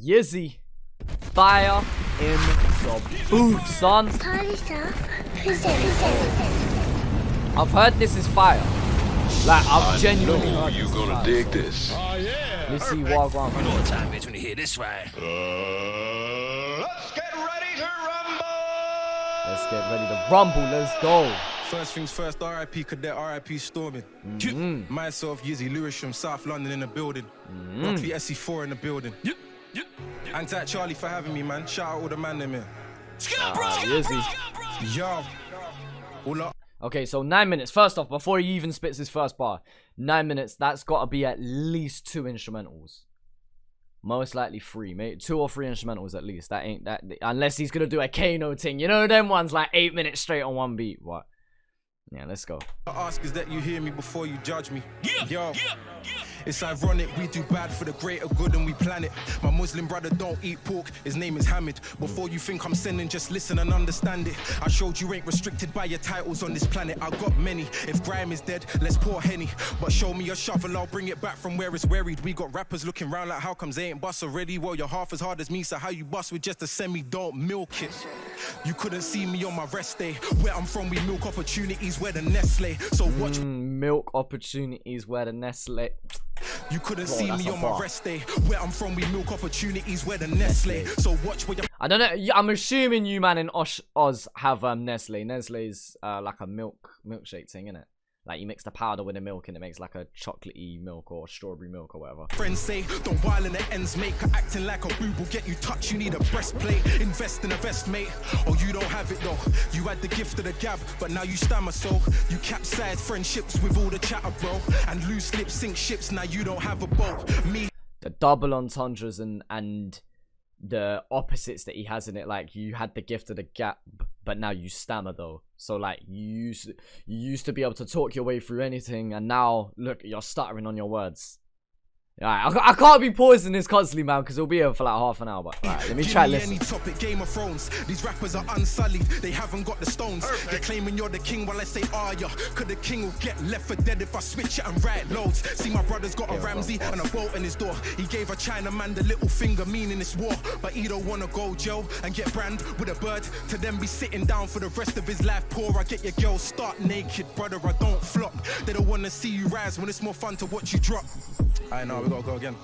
Yizzy, fire in the booth, son. I've heard this is fire. Like, I've genuinely heard you gonna dig this. Let's see what I'm You know what time is when you hear this right. Let's get ready to rumble. Let's get ready to rumble. Let's go. First things first, RIP Cadet, RIP Storming. Myself, Yizzy, Lewis from South London in the building. Rockley SC4 in the building. And to Charlie for having me, man. Shout out all the man them here. Yizzy. Yo. All up. Okay, so 9 minutes. First off, before he even spits his first bar, 9 minutes, that's got to be at least 2 instrumentals. Most likely 3, mate. 2 or 3 instrumentals at least. That ain't that, unless he's gonna do a Kano thing. You know them ones like 8 minutes straight on one beat. What? Yeah, let's go. I ask is that you hear me before you judge me. Yo. It's ironic, we do bad for the greater good and we plan it. My Muslim brother don't eat pork, his name is Hamid. Before you think I'm sending, just listen and understand it. I showed you ain't restricted by your titles on this planet. I got many, if grime is dead, let's pour Henny. But show me a shovel, I'll bring it back from where it's buried. We got rappers looking round like how comes they ain't bust already. Well, you're half as hard as me, so how you bust with just a semi, don't milk it. You couldn't see me on my rest day. Where I'm from, we milk opportunities where the Nestle. So watch milk opportunities where the Nestle. You couldn't see me on my rest day. Where I'm from, we milk opportunities where the Nestle. So watch where you. I don't know. I'm assuming you man in Oz have Nestle. Nestle's like a milkshake thing, innit? Like you mix the powder with the milk and it makes like a chocolatey milk or strawberry milk or whatever. Friends say, don't while in the ends, mate. Acting like a boob will get you touched. You need a breastplate. Invest in a vest, mate. Or you don't have it though. You had the gift of the gab, but now you stammer so. You capsize friendships with all the chatter, bro. And loose lips sink ships, now you don't have a boat. Me. The double entendres and the opposites that he has in it, like you had the gift of the gap, but now you stammer though. So like you used to be able to talk your way through anything, and now look, you're stuttering on your words. Alright, I can't be pausing this constantly, man, because we'll be here for like half an hour. But alright, let me try listening. Any topic, Game of Thrones. These rappers are unsullied. They haven't got the stones. Perfect. They're claiming you're the king while I say, are ya? Cause the king will get left for dead if I switch it and write loads. See, my brother's got a Ramsey and a bolt in his door. He gave a Chinaman the little finger, meaning it's war. But he don't wanna go jail and get brand with a bird. To then be sitting down for the rest of his life poor. I get your girl start naked, brother. I don't flop. They don't wanna see you rise when it's more fun to watch you drop. I know, we gotta go again.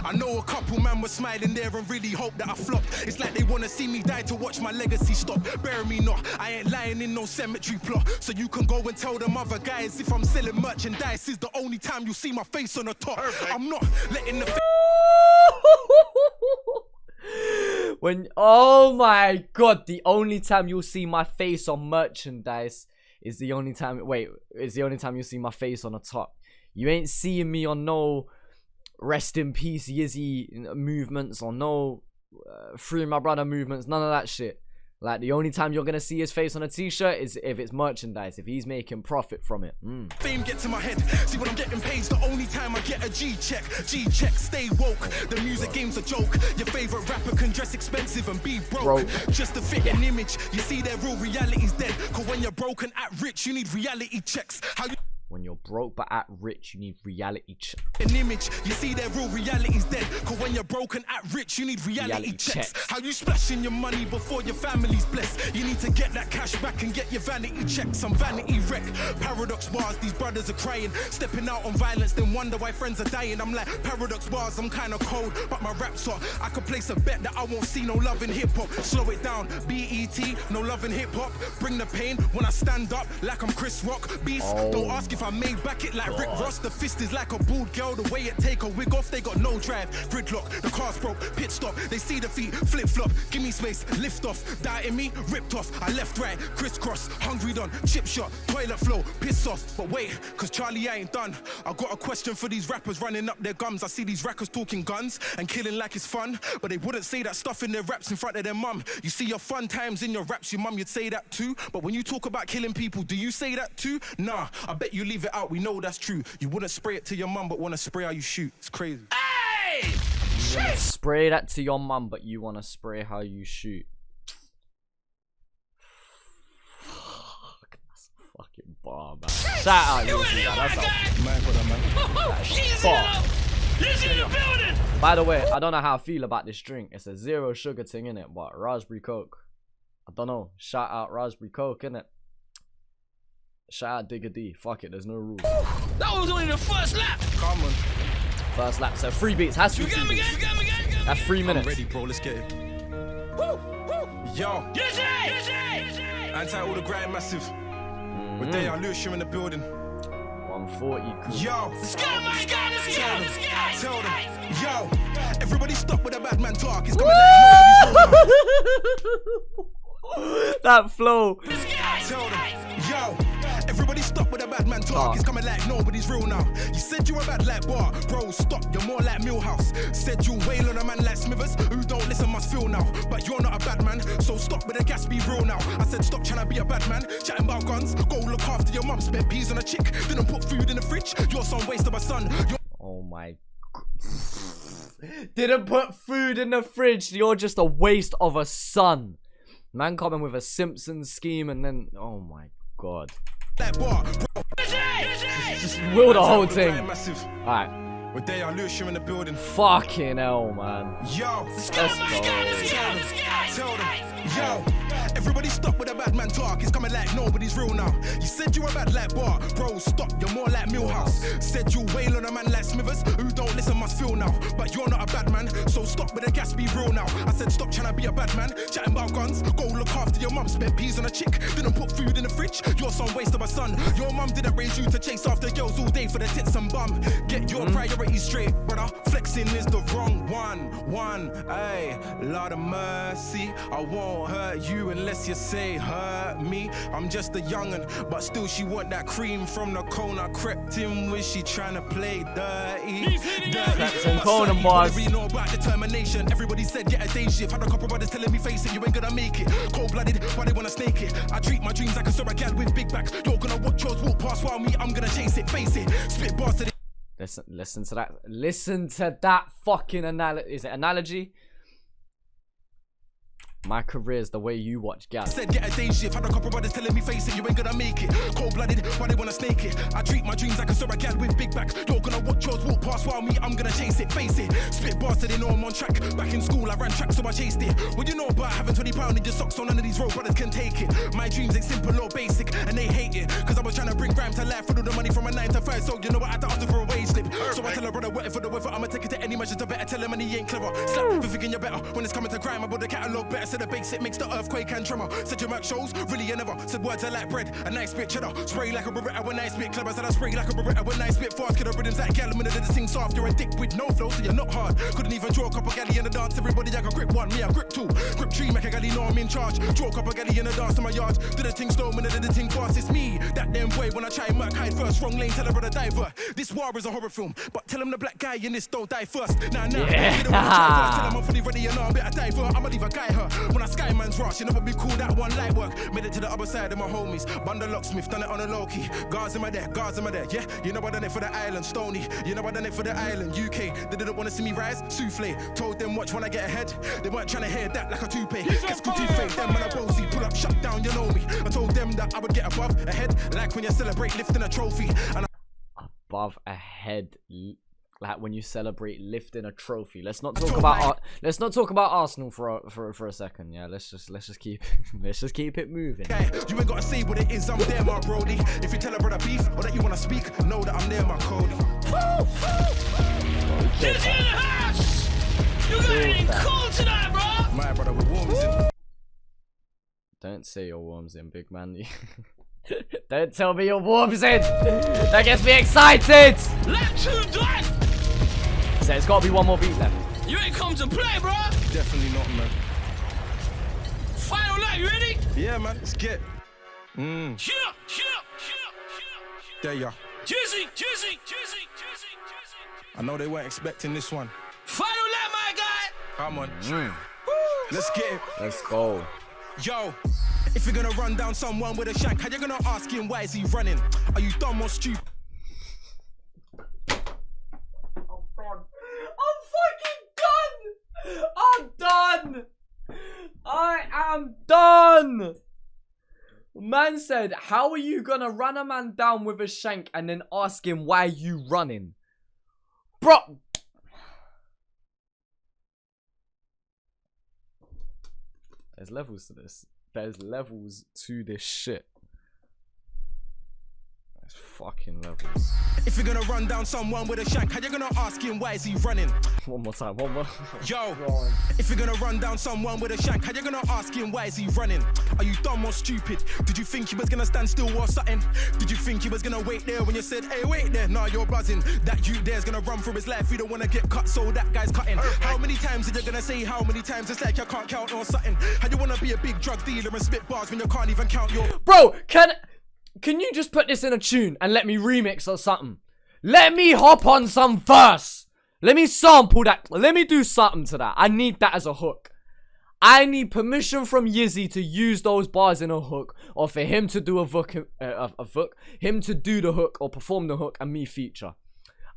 I know a couple man was smiling there and really hope that I flop. It's like they wanna see me die to watch my legacy stop. Bury me not, I ain't lying in no cemetery plot. So you can go and tell them other guys if I'm selling merchandise is the only time you see my face on the top. Perfect. I'm not letting the when oh my god, the only time you'll see my face on merchandise is the only time you'll see my face on the top. You ain't seeing me on no rest in peace Yizzy movements or no free my brother movements, none of that shit. Like the only time you're gonna see his face on a t-shirt is if it's merchandise, if he's making profit from it. Fame get to my head. See what I'm getting paid's the only time I get a G-check. G-check, stay woke. The music game's a joke. Your favorite rapper can dress expensive and be broke. Just to fit an image. You see their real reality's dead. Cause when you're broke and at rich, you need reality checks. How you when you're broke but at rich, you need reality check. An image, you see their real reality's dead. Cause when you're broken at rich, you need reality checks. How you splashing your money before your family's blessed? You need to get that cash back and get your vanity checks. I'm vanity wreck. Paradox bars, these brothers are crying. Stepping out on violence, then wonder why friends are dying. I'm like, paradox bars, I'm kinda cold, but my raps are. I could place a bet that I won't see no love in hip-hop. Slow it down, BET, no love in hip-hop. Bring the pain when I stand up like I'm Chris Rock. Beast, don't ask if I made back it like Rick Ross. The fist is like a bald girl. The way it take a wig off, they got no drive. Gridlock, the car's broke, pit stop. They see the feet, flip flop. Give me space, lift off. Doubting me, ripped off. I left right, crisscross. Hungry done, chip shot, toilet flow, piss off. But wait, cause Charlie I ain't done. I got a question for these rappers running up their gums. I see these rappers talking guns and killing like it's fun, but they wouldn't say that stuff in their raps in front of their mum. You see your fun times in your raps, your mum, you'd say that too. But when you talk about killing people, do you say that too? Nah, I bet you leave it out. We know that's true. You wouldn't spray it to your mum, but wanna spray how you shoot. It's crazy. Hey! Spray that to your mum, but you wanna spray how you shoot. That's a fucking bar, man. Shout out, Yizzy, man. That's a man for that, man. Yizzy in the building. By the way, I don't know how I feel about this drink. It's a 0 sugar thing in it, but raspberry coke. I don't know. Shout out raspberry coke, innit? Shout out Digger D. Fuck it, there's no rules. That was only the first lap. Come on. First lap, so 3 beats. Has to be 3 beats. That's 3 minutes. Ready, bro. Let's get it. Yo. Yizzy. Anti all the grind massive. With they are Lucia in the building. 140. Cool. Yo. Let's Tell them. Yo. Everybody stop with the bad man talk. It's coming like That flow. Tell them. Yo. Everybody stop with the bad man talk. It's coming like nobody's real now. You said you were bad like bar. Bro, stop. You're more like Millhouse. Said you wail on a man like Smithers. Who don't listen must feel now. But you're not a bad man. So stop with the gas, be real now. I said stop trying to be a bad man. Chatting about guns. Go look after your mum. Spent peas on a chick. Didn't put food in the fridge. You're some waste of a son. Oh my. Didn't put food in the fridge. You're just a waste of a son. Man coming with a Simpsons scheme and then. Oh my god. That bar, Just will the whole thing. Alright. With they are Lucia in the building. Fucking hell, man. Yo. Let's go. Tell them. Yo. Everybody stop with the bad man talk. It's coming like nobody's real now. You said you were bad like bar. Bro, stop. You're more like Millhouse. Said you wail on a man like Smithers. Who don't listen must feel now. But you're not a bad man. So stop with the gas, be real now. I said stop trying to be a bad man. Chatting about guns. Go look after your mum. Spent peas on a chick. Didn't put food in the fridge. You're some waste of a son. Your mum didn't raise you to chase after girls all day for the tits and bum. Get your priorities straight, brother. Flexing is the wrong one. Ay, Lord of mercy. I won't hurt you unless you say hurt me. I'm just a young'un, but still she want that cream from the cone. I crept in with she trying to play dirty. Crept in cone and bars. Know about determination. Everybody said get a day shift. Had a couple brothers telling me face it, you ain't gonna make it. Cold-blooded, why they wanna snake it? I treat my dreams like a sorry gal with big back. You're gonna watch yours walk past while me, I'm gonna chase it, face it. Spit bars to the Listen to that. Listen to that fucking analogy. Is it analogy? My career is the way you watch gas. Said get a day shift. Had a couple brothers telling me face it, you ain't gonna make it. Cold-blooded, why they wanna snake it? I treat my dreams like a sorry gal with big back. You're gonna watch yours walk past while me, I'm gonna chase it, face it. Spit bars so they know I'm on track. Back in school, I ran track so I chased it. What you know about having £20 in your socks so none of these road brothers can take it. My dreams ain't simple or basic, and they hate it. Cause I was trying to bring grime to life for the money from a 9 to 5. So you know I had to ask for a wage slip. So I tell a brother whatever the weather, I'ma take it to any measure to better. Tell him and he ain't clever. Slap for thinking you're better. When it's coming to crime, I bought the catalogue better. Said the basic makes the earthquake and tremor. Said your Merk shows, really you never. Said words are like bread, a nice bit cheddar. Spray like a Beretta when I spit clever. Said I spray like a Beretta when I spit fast. Get the rhythms like gal, minute of the sing soft. You're a dick with no flow, so you're not hard. Couldn't even draw a couple galley in the dance. Everybody I can grip one, me I grip two. Grip three, make a galley, know I'm in charge. Draw a couple galley in the dance to my yard. Do the thing slow, minute of the thing fast. It's me, that damn boy when I try Merk hide first. Wrong lane, tell a brother diver. This war is a horror film, but tell him the black guy in this don't die first. Nah, Yeah. Tell him I'm fully ready and now I'm better diver. I'ma leave a guy her. When I sky man's rush, you know what be cool, that one light work. Made it to the other side of my homies. Bundle locksmith, done it on a low key. Guards in my there, guards in my there. Yeah, you know I done it for the island. Stony, you know I done it for the island. UK, they didn't want to see me rise. Souffle, told them watch when I get ahead. They weren't trying to hear that like a toupee. Guess good too fake, them man a bossy. Pull up, shut down, you know me. I told them that I would get above, ahead. Like when you celebrate lifting a trophy. And Above a head, like when you celebrate lifting a trophy. Let's not talk about Arsenal for a second. Yeah, let's just keep it moving. You ain't gotta say what it is, I'm there, my Brody. If you tell a brother beef or that you wanna speak, know that I'm there, my Cody. Yizzy in the house. You got anything cool tonight, bro? My brother with warms in. Don't say your warms in, big man. Don't tell me your warms in. That gets me excited. Lap 2 done. So it's got to be one more beat left. You ain't come to play, bro. Definitely not, man. Final lap, you ready? Yeah, man, let's get. Yeah. There you are. Yizzy. I know they weren't expecting this one. Final lap, my guy. Come on. Let's get it. Let's go. Yo, if you're gonna run down someone with a shank, how you gonna ask him why is he running? Are you dumb or stupid? I'm done. I am done. Man said, how are you gonna run a man down with a shank and then ask him why you running? Bro, There's levels to this. There's levels to this shit. There's fucking levels. If you're gonna run down someone with a shank, how you gonna ask him why is he running? One more time, one more. Yo, if you're gonna run down someone with a shank, how you gonna ask him why is he running? Are you dumb or stupid? Did you think he was gonna stand still or something? Did you think he was gonna wait there when you said, hey, wait there? Nah, you're buzzing. That you there's gonna run for his life. You don't wanna get cut, so that guy's cutting. How many times are you gonna say how many times? It's like you can't count or something. How you wanna be a big drug dealer and spit bars when you can't even count your... Bro, can you just put this in a tune and let me remix or something? Let me hop on some verse. Let me sample that. Let me do something to that. I need that as a hook. I need permission from Yizzy to use those bars in a hook, or for him to do him to do the hook or perform the hook and me feature.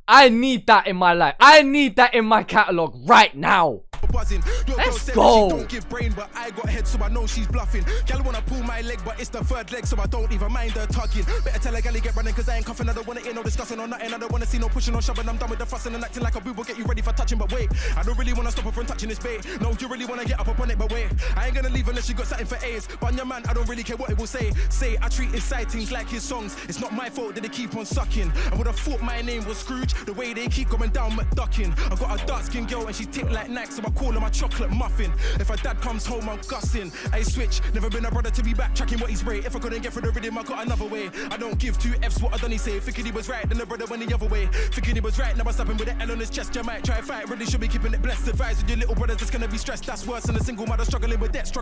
I need that in my life. I need that in my catalog right now. Let's go. Don't give brain, but I got head, so I know she's bluffing. Gal wanna pull my leg, but it's the third leg, so I don't even mind her tugging. Better tell a gal get running, cause I ain't cuffing. I don't wanna hear no discussing or nothing. I don't wanna see no pushing or shoving. I'm done with the fussing and acting like a boo will get you ready for touching. But wait, I don't really wanna stop her from touching this bait. No, you really wanna get up on it, but wait, I ain't gonna leave unless you got something for A's. But on your man, I don't really care what it will say. Say, I treat his sightings like his songs. It's not my fault that they keep on sucking. I would've thought my name was Scrooge, the way they keep going down McDucking. I got a dark skinned girl and she tick like Nike, so I call her my chocolate muffin. If her dad comes home, I'm gussing. I switch, never been a brother to be backtracking what he's rate. If I couldn't get through the rhythm, I got another way. I don't give two F's what I done he say. Thinking he was right, then the brother went the other way. Thinking he was right, now I stop him with an L on his chest. You might try to fight, really should be keeping it blessed. Advise with your little brothers that's gonna be stressed. That's worse than a single mother struggling with debt.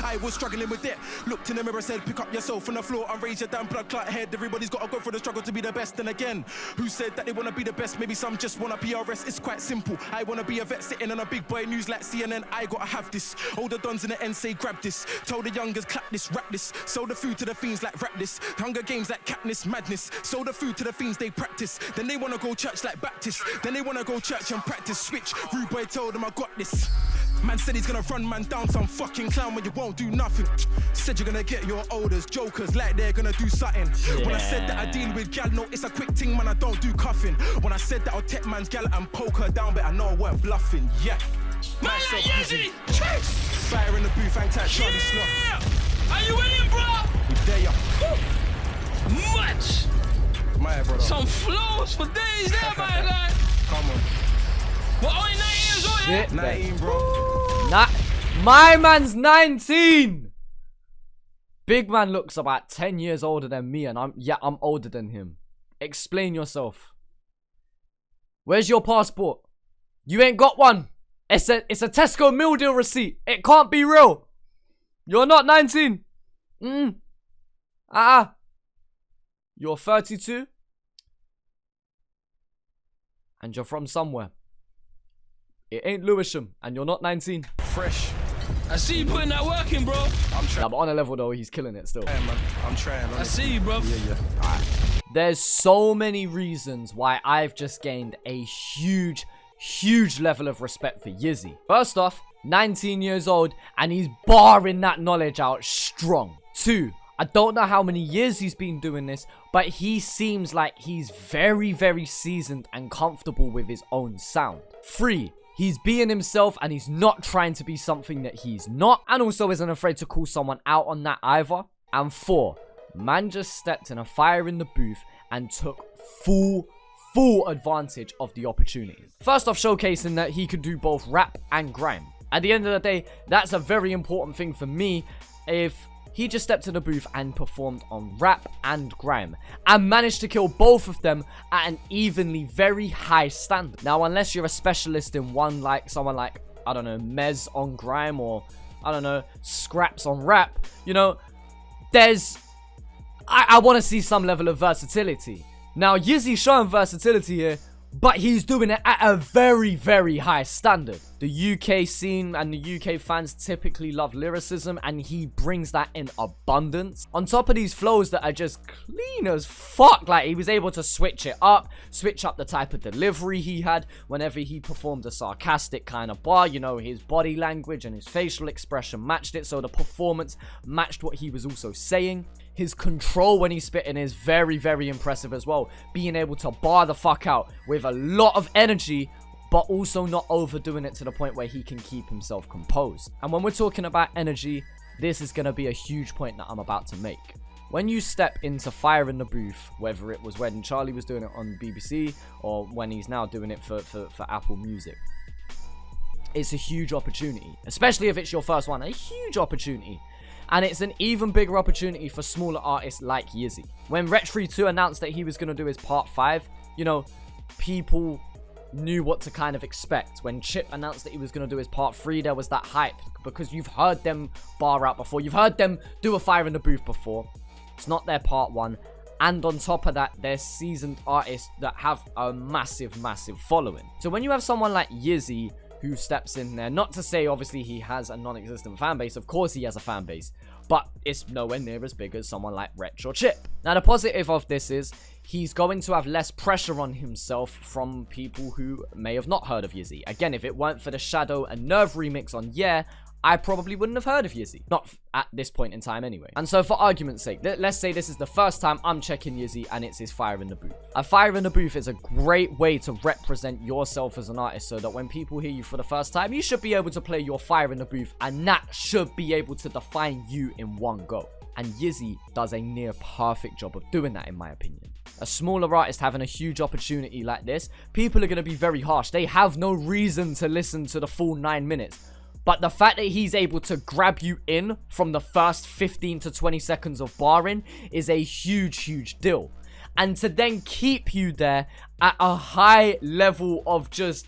I was struggling with debt. Looked in the mirror, said, pick up yourself from the floor and raise your damn blood clot head. Everybody's gotta go for the struggle to be the best. And again, who said that they wanna be the best? Maybe some just wanna PRS. It's quite simple. I wanna be a vet sitting on a big boy news like CNN. I gotta have this. Older dons in the end say grab this. Told the youngers clap this, rap this. Sold the food to the fiends like rap this. Hunger games like Katniss, madness. Sold the food to the fiends, they practice. Then they wanna go church like Baptist. Then they wanna go church and practice. Switch, rude boy told them I got this. Man said he's gonna run man down, some fucking clown when you won't do nothing. Said you're gonna get your orders, jokers like they're gonna do something. Yeah. When I said that I deal with gal, no, it's a quick thing, man, I don't do cuffing. When I said that I'll take man's gal and poke her down, but I know I weren't bluffing, yeah. Man like Yizzy, chase! Fire in the booth, hang tight, Charlie Sloth. Are you in, bro? We there, ya. Much! My brother. Some flows for days there, my guy. Come on. What, only 9 years old, yeah? 19, bro. My man's 19. Big man looks about 10 years older than me, and I'm older than him. Explain yourself. Where's your passport? You ain't got one. It's a Tesco meal deal receipt. It can't be real. You're not 19. You're 32. And you're from somewhere. It ain't Lewisham, and you're not 19. Fresh. I see you putting that work in, bro. I'm trying. Yeah, but on a level though, he's killing it still. Yeah, man. I'm trying. I see you, bro. Yeah. Alright. There's so many reasons why I've just gained a huge level of respect for Yizzy. First off, 19 years old, and he's barring that knowledge out strong. 2, I don't know how many years he's been doing this, but he seems like he's very seasoned and comfortable with his own sound. 3, he's being himself and he's not trying to be something that he's not, and also isn't afraid to call someone out on that either. And 4, man just stepped in a fire in the booth and took full advantage of the opportunity. First off, showcasing that he could do both rap and grime. At the end of the day, that's a very important thing for me. If he just stepped in the booth and performed on rap and grime and managed to kill both of them at an evenly very high standard. Now, unless you're a specialist in one, like someone like, I don't know, Mez on grime, or I don't know, Scraps on rap, you know, I want to see some level of versatility. Now, Yizzy's showing versatility here, but he's doing it at a very high standard. The UK scene and the UK fans typically love lyricism, and he brings that in abundance. On top of these flows that are just clean as fuck, like he was able to switch up the type of delivery he had whenever he performed a sarcastic kind of bar. You know, his body language and his facial expression matched it, so the performance matched what he was also saying. His control when he's spitting is very impressive as well. Being able to bar the fuck out with a lot of energy but also not overdoing it to the point where he can keep himself composed. And when we're talking about energy, this is going to be a huge point that I'm about to make. When you step into Fire in the Booth, whether it was when Charlie was doing it on BBC or when he's now doing it for Apple Music, it's a huge opportunity, especially if it's your first one, a huge opportunity. And it's an even bigger opportunity for smaller artists like Yizzy. When Retry 2 announced that he was going to do his part 5, you know, people knew what to kind of expect. When Chip announced that he was going to do his part 3, there was that hype because you've heard them bar out before. You've heard them do a Fire in the Booth before. It's not their part 1. And on top of that, they're seasoned artists that have a massive following. So when you have someone like Yizzy who steps in there, not to say obviously he has a non-existent fan base, of course he has a fan base, but it's nowhere near as big as someone like Retch or Chip. Now the positive of this is he's going to have less pressure on himself from people who may have not heard of Yizzy. Again, if it weren't for the Shadow and Nerve remix on Yeah, I probably wouldn't have heard of Yizzy. Not at this point in time anyway. And so for argument's sake, let's say this is the first time I'm checking Yizzy and it's his Fire in the Booth. A Fire in the Booth is a great way to represent yourself as an artist so that when people hear you for the first time, you should be able to play your Fire in the Booth and that should be able to define you in one go. And Yizzy does a near perfect job of doing that in my opinion. A smaller artist having a huge opportunity like this, people are going to be very harsh. They have no reason to listen to the full 9 minutes. But the fact that he's able to grab you in from the first 15 to 20 seconds of barring is a huge deal. And to then keep you there at a high level of just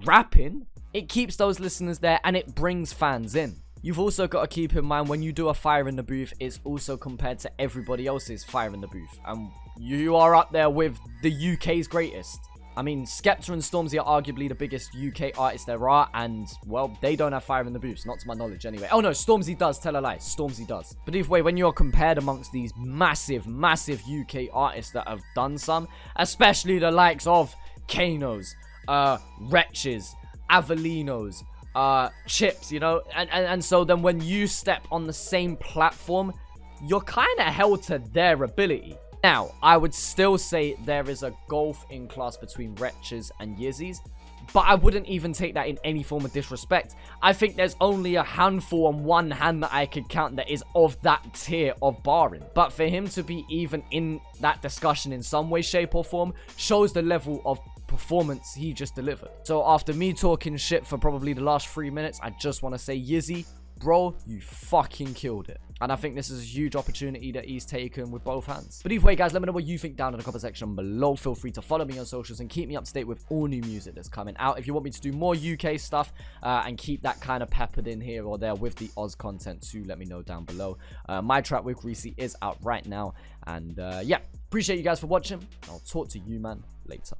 rapping, it keeps those listeners there and it brings fans in. You've also got to keep in mind when you do a Fire in the Booth, it's also compared to everybody else's Fire in the Booth. And you are up there with the UK's greatest. I mean, Skepta and Stormzy are arguably the biggest UK artists there are, and, well, they don't have Fire in the Booths, not to my knowledge anyway. Oh no, Stormzy does, tell a lie, Stormzy does. But either way, when you're compared amongst these massive UK artists that have done some, especially the likes of Kanos, Wretches, Avelinos, Chips, you know, and so then when you step on the same platform, you're kind of held to their ability. Now, I would still say there is a gulf in class between Wretches and Yizzies, but I wouldn't even take that in any form of disrespect. I think there's only a handful on one hand that I could count that is of that tier of barring. But for him to be even in that discussion in some way, shape, or form shows the level of performance he just delivered. So after me talking shit for probably the last 3 minutes, I just want to say, Yizzy, bro, you fucking killed it. And I think this is a huge opportunity that he's taken with both hands. But either way, guys, let me know what you think down in the comment section below. Feel free to follow me on socials and keep me up to date with all new music that's coming out. If you want me to do more UK stuff and keep that kind of peppered in here or there with the Oz content too, let me know down below. My track with Greesy is out right now. And yeah, appreciate you guys for watching. I'll talk to you, man, later.